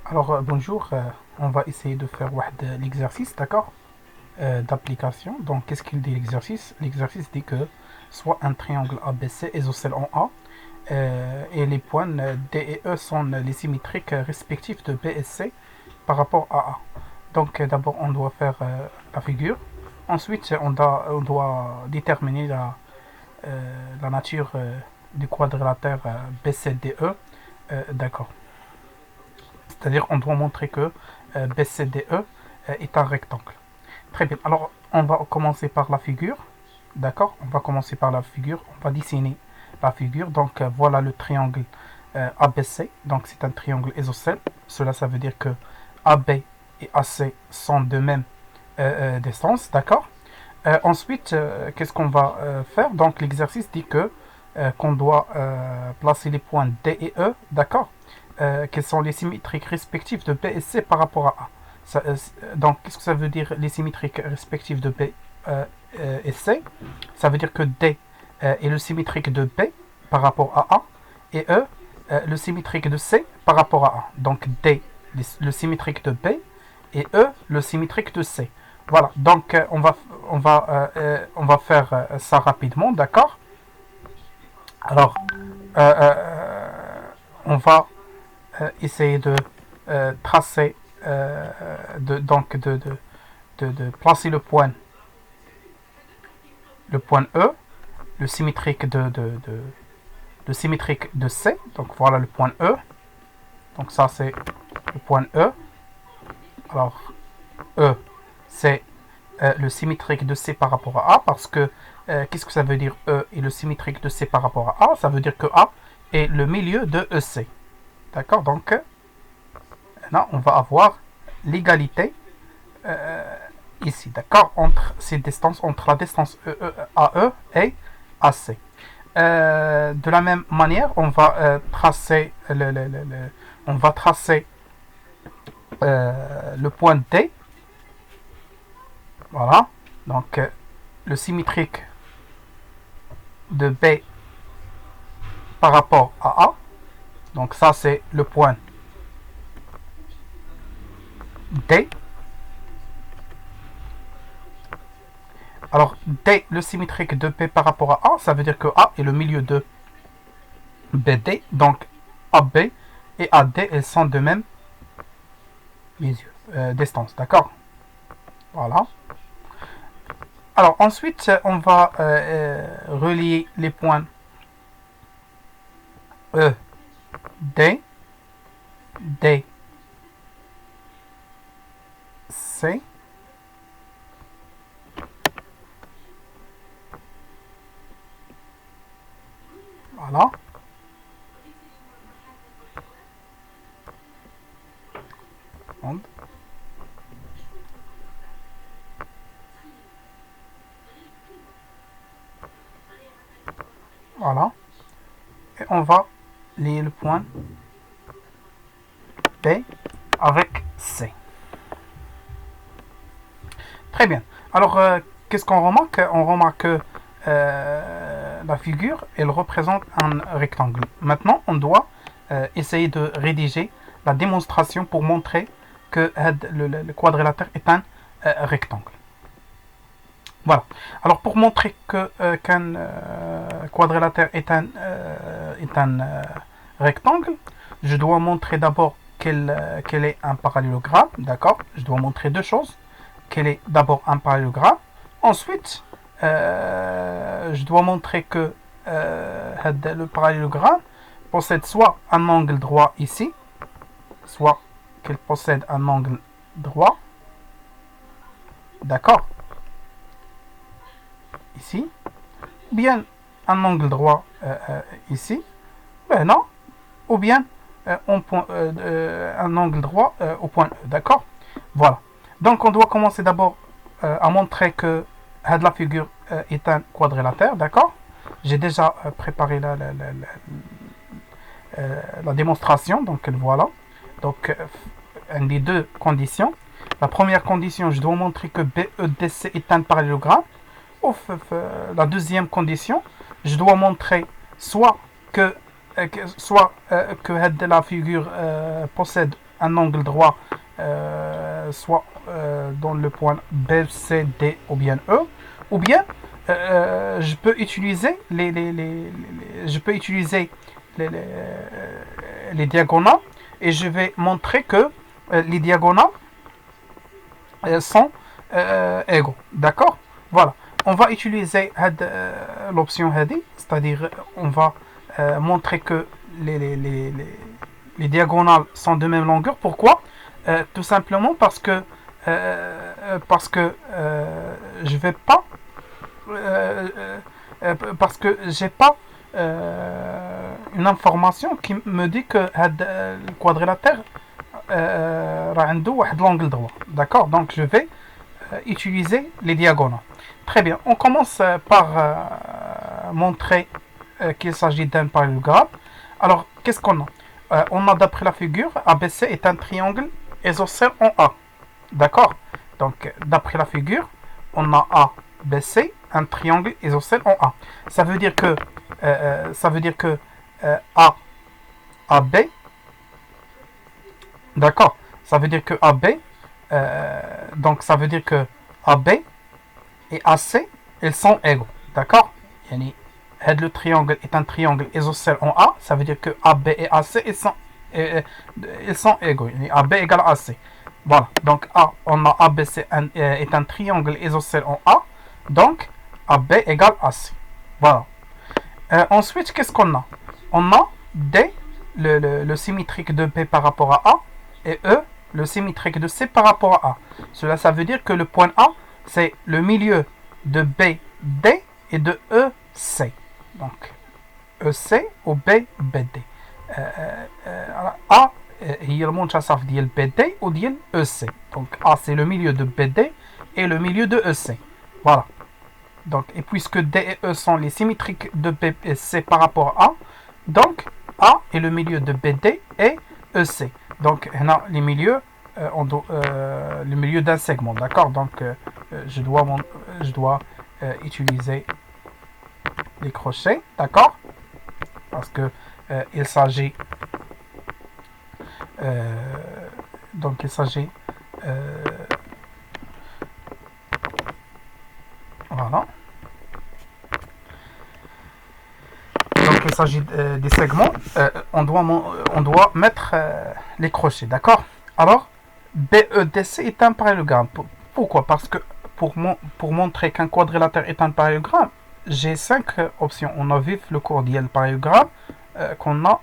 Alors, bonjour, on va essayer de faire l'exercice, d'accord, d'application. Donc, qu'est-ce qu'il dit l'exercice? L'exercice dit que soit un triangle ABC isocèle en A, et les points D et E sont les symétriques respectifs de B et C par rapport à A. Donc, d'abord, on doit faire la figure. Ensuite, on doit déterminer la nature du quadrilatère BCDE, d'accord. C'est-à-dire on doit montrer que BCDE est un rectangle. Très bien. Alors, on va commencer par la figure. D'accord. On va commencer par la figure. On va dessiner la figure. Donc, voilà le triangle ABC. Donc, c'est un triangle isocèle. Cela, ça veut dire que AB et AC sont de même distance. D'accord. Ensuite, qu'est-ce qu'on va faire? Donc, l'exercice dit que qu'on doit placer les points D et E. D'accord. Quelles sont les symétriques respectives de B et C par rapport à A. Donc, qu'est-ce que ça veut dire les symétriques respectives de B et C? Ça veut dire que D est le symétrique de B par rapport à A et E le symétrique de C par rapport à A. Donc, D le symétrique de B et E le symétrique de C. Voilà, donc on va faire ça rapidement, d'accord? Alors, on va essayer de tracer, donc de placer le point E, le symétrique de C. Donc voilà le point E. Donc ça c'est le point E. Alors E, c'est le symétrique de C par rapport à A, parce que qu'est-ce que ça veut dire E et le symétrique de C par rapport à A? Ça veut dire que A est le milieu de EC. D'accord. Donc là, on va avoir l'égalité ici, d'accord, entre ces distances, entre la distance AE et AC. De la même manière, on va tracer on va tracer le point D. Voilà. Donc, le symétrique de B par rapport à A. Donc, ça, c'est le point D. Alors, D, le symétrique de B par rapport à A, ça veut dire que A est le milieu de BD. Donc, AB et AD, elles sont de même distance. D'accord. Voilà. Alors, ensuite, on va relier les points E, D, D, C. Voilà. Voilà. Et on va lier le point B avec C. Très bien. Alors, qu'est-ce qu'on remarque? On remarque que la figure, elle représente un rectangle. Maintenant, on doit essayer de rédiger la démonstration pour montrer que le quadrilatère est un rectangle. Voilà. Alors, pour montrer qu'un quadrilatère est un rectangle, je dois montrer d'abord quel est un parallélogramme. D'accord. Je dois montrer deux choses. Quel est d'abord un parallélogramme. Ensuite, je dois montrer que le parallélogramme possède soit un angle droit ici, soit qu'il possède un angle droit. D'accord. Ici. Bien un angle droit ici. Ben non. Ou bien un angle droit au point E. D'accord. Voilà. Donc on doit commencer d'abord à montrer que la figure est un quadrilatère, d'accord. J'ai déjà préparé la démonstration, donc voilà. Donc une des deux conditions. La première condition, je dois montrer que BEDC est un parallélogramme. La deuxième condition, je dois montrer soit que la figure possède un angle droit, soit dans le point B, C, D ou bien E, ou bien je peux utiliser je peux utiliser les, les, les diagonales, et je vais montrer que les diagonales sont égaux. D'accord? Voilà. On va utiliser l'option Hadi, c'est-à-dire on va montrer que les diagonales sont de même longueur. Pourquoi? Tout simplement je vais pas parce que j'ai pas une information qui me dit que le quadrilatère عنده واحد l'angle droit. D'accord? Donc je vais utiliser les diagonales. Très bien. On commence par montrer qu'il s'agit d'un parallélogramme. Alors, qu'est-ce qu'on a? On a, d'après la figure, ABC est un triangle isocèle en A. D'accord? Donc, d'après la figure, on a ABC, un triangle isocèle en A. Ça veut dire que A, AB, d'accord? Ça veut dire que AB, donc ça veut dire que AB et AC, ils sont égaux. D'accord? Yani, le triangle est un triangle isocèle en A, ça veut dire que AB et AC, ils sont égaux. Yani, AB égale AC. Voilà. Donc, on a ABC est un triangle isocèle en A, donc AB égale AC. Voilà. Ensuite, qu'est-ce qu'on a? On a D, le symétrique de B par rapport à A, et E, le symétrique de C par rapport à A. Cela, ça veut dire que le point A, c'est le milieu de BD et de EC. Donc, EC ou BBD. A هي المنتصف ديال BD ou ديال EC. Donc, A, c'est le milieu de BD et le milieu de EC. Voilà. Donc, et puisque D et E sont les symétriques de B et C par rapport à A, donc A est le milieu de BD et EC. Donc, on a les milieux, le milieu d'un segment, d'accord? Donc, je dois utiliser les crochets, d'accord? Parce que il s'agit donc il s'agit voilà. Donc il s'agit des segments. On doit mettre les crochets, d'accord? Alors, BEDC est un parallélogramme. Pourquoi? Parce que pour montrer qu'un quadrilatère est un parallélogramme, j'ai 5 options. On a vu le cours d'IL parallélogramme qu'on a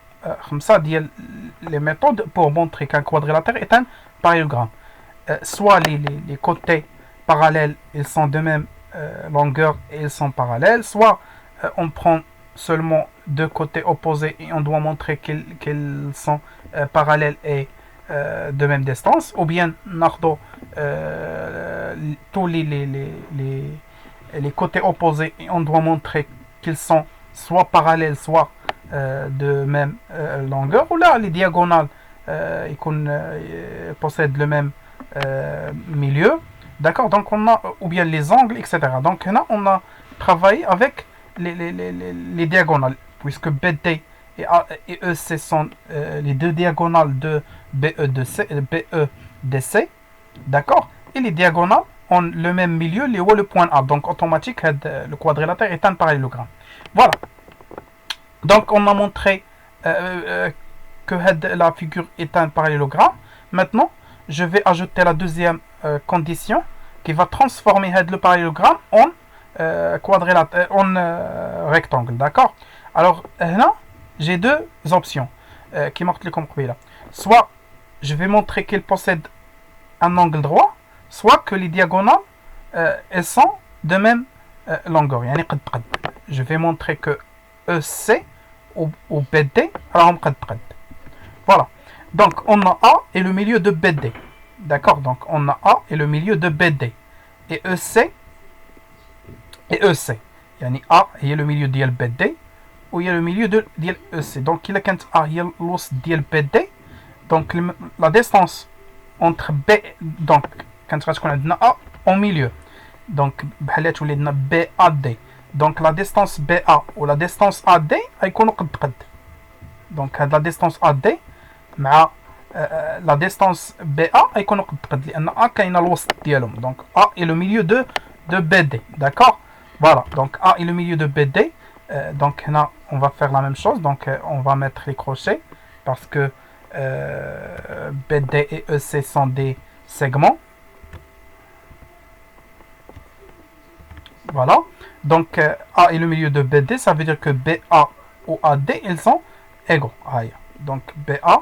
comme ça les méthodes pour montrer qu'un quadrilatère est un parallélogramme. Soit les côtés parallèles, ils sont de même longueur et ils sont parallèles, soit on prend seulement deux côtés opposés et on doit montrer qu'ils sont parallèles et de même distance, ou bien nardo tous les côtés opposés et on doit montrer qu'ils sont soit parallèles, soit de même longueur, ou là les diagonales possèdent le même milieu, d'accord? Donc on a, ou bien les angles, etc. Donc là on a travaillé avec les diagonales, puisque BD et EC sont les deux diagonales de BEDC, d'accord? Et les diagonales ont le même milieu, le point A. Donc automatique, le quadrilatère est un parallélogramme. Voilà. Donc on a montré que la figure est un parallélogramme. Maintenant, je vais ajouter la deuxième condition qui va transformer le parallélogramme en quadrilatère, en rectangle, d'accord? Alors là, j'ai deux options qui marquent le compromis là. Soit je vais montrer qu'il possède un angle droit, soit que les diagonales elles sont de même longueur. Je vais montrer que EC ou BD راهم قد. Voilà. Donc on a A et le milieu de BD. D'accord? Donc on a A et le milieu de BD. Et EC et EC. يعني A هي le milieu ديال BD و هي le milieu ديال EC. Donc إلا كانت A هي الوسط ديال BD, donc la distance entre B, donc كانت غتكون عندنا A au milieu. Donc بحال تولي عندنا BAD. Donc la distance BA ou la distance AD غيكونوا قد. Donc la distance AD مع la distance BA يكون قد لأن A كاين الوسط ديالهم. Donc A est le milieu de BD. D'accord? Voilà. Donc A est le milieu de BD. Donc là, on va faire la même chose. Donc on va mettre les crochets parce que BD et EC sont des segments. Voilà. Donc A est le milieu de BD. Ça veut dire que BA ou AD, ils sont égaux. Aïe. Donc BA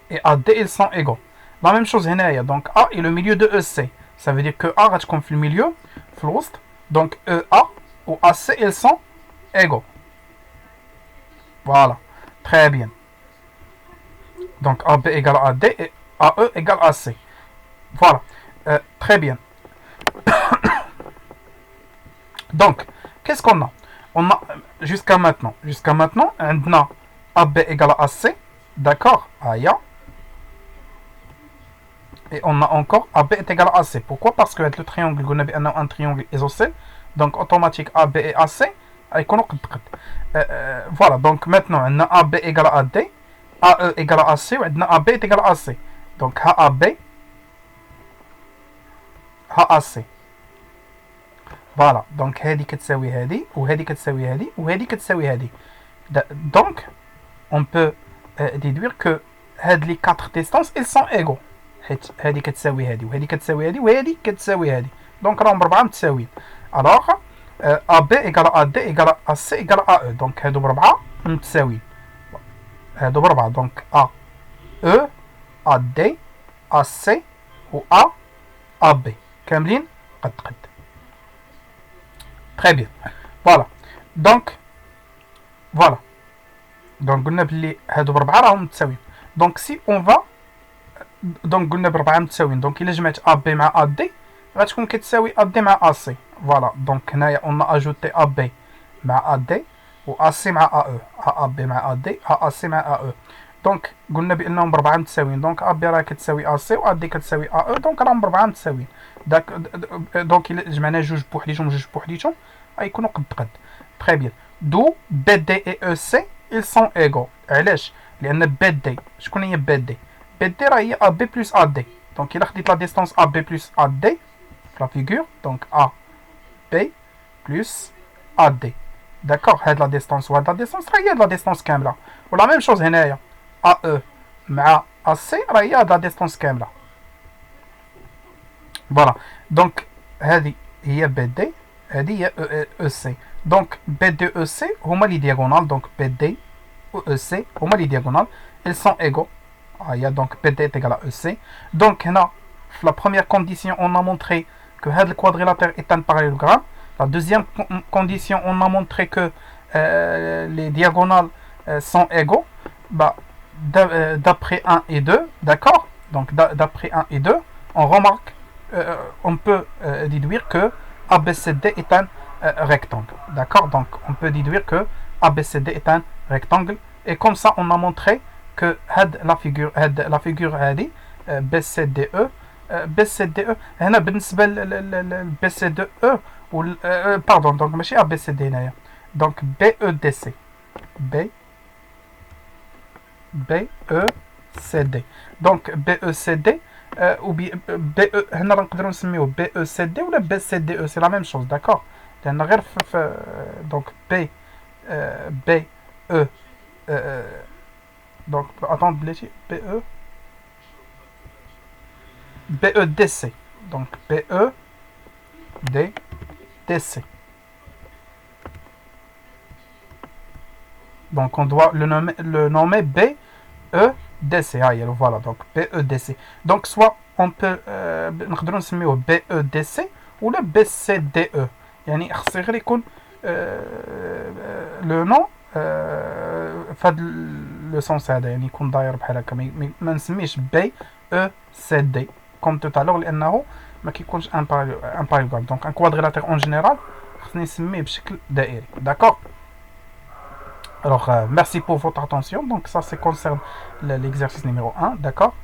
et AD, ils sont égaux. La même chose هنايا. Donc A est le milieu de EC. Ça veut dire que A غتكون في الميليو في الوسط. Donc EA ou AC, ils sont égaux. Voilà. Très bien. Donc AB égale AD et AE égale AC. Voilà. Très bien. Donc, qu'est-ce qu'on a? On a jusqu'à maintenant, on a AB égale AC. D'accord? Aya. Et on a encore AB est égal à AC. Pourquoi? Parce que le triangle, on a un triangle isocèle. Donc, automatique AB et AC. Voilà, donc maintenant, on a AB égale à AD. AE égale à AC. On a AB est égal à AC. Donc, AB, AAC. Voilà, donc هذه كتساوي هذه وهذه كتساوي هذه وهذه كتساوي هذه. Donc, on peut déduire que les 4 distances, ils sont égaux. هذه كتساوي هذه وهذه كتساوي هذه وهذه كتساوي هذه. Donc راهم بربعة متساويين. Alors AB égale AD égale AC égale AE. Donc هادو بربعة متساويين. هادو بربعة. Donc AE AD AC و AB كاملين قد. Très bien. Voilà. Donc قلنا بلي هادو بربعة راهم متساويين. Donc si on va قلنا بربعة متساويين. دونك إلا جمعت AB مع AD غتكون كتساوي AD مع AC. فوالا. دونك هنايا on a ajouté AB مع AD و AC مع AE. AB مع AD AC مع AE. دونك قلنا بأنهم بربعة متساويين. دونك AB راه كتساوي AC و AD كتساوي AE. دونك راهم بربعة متساويين. دونك إلا جمعنا جوج بوحديتهم وجوج بوحديتهم غيكونوا قد. Très bien. D'où BD et EC ils sont égaux. علاش؟ لأن BD شكون هي BD؟ BD راه هي AB plus AD. Donc il a خديت la distance AB plus AD la figure. Donc AB plus AD. D'accord. هاد la distance وهاد la distance راه هي la distance كاملة. و la même chose هنايا AE مع AC راه هي هاد la distance كاملة. Voilà. Donc هذه هي BD هذه هي EC. Donc BD EC هما les diagonales. Donc BD ou EC هما les diagonales. Ils sont égaux. Donc BD est égal à EC. Donc la première condition, on a montré que le quadrilatère est un parallélogramme. La deuxième condition, on a montré que les diagonales sont égaux. D'après 1 et 2, d'accord? Donc d'après 1 et 2, on remarque, on peut déduire que ABCD est un rectangle. D'accord? Donc on peut déduire que ABCD est un rectangle. Et comme ça, on a montré que la figure هذه BCDE BCDE هنا بالنسبة ل BCDE pardon donc ماشي ABCD هنايا. donc BEDC BECD. donc BECD ou BE هنا نقدروا نسميوه BECD ولا BCDE. c'est la même chose. d'accord. لأن غير donc BE donc attends BEDC. donc BEDC. donc on doit le nommer BEDC. voilà. donc BEDC. donc soit on peut نقدروا نسميوه BEDC ou la BCDE. يعني خص غير يكون le nom فهاد لو سونس هذا يعني يكون داير بحال هكا. ما نسميش بي او سي دي كوم تو تالور لانه ما كيكونش ان باراليلوغرام. دونك ان كوادريلاتير اون جينيرال خصني نسميه بشكل دائري. داكور. Alors merci pour votre attention. Donc ça c'est concerne l'exercice numéro 1. D'accord.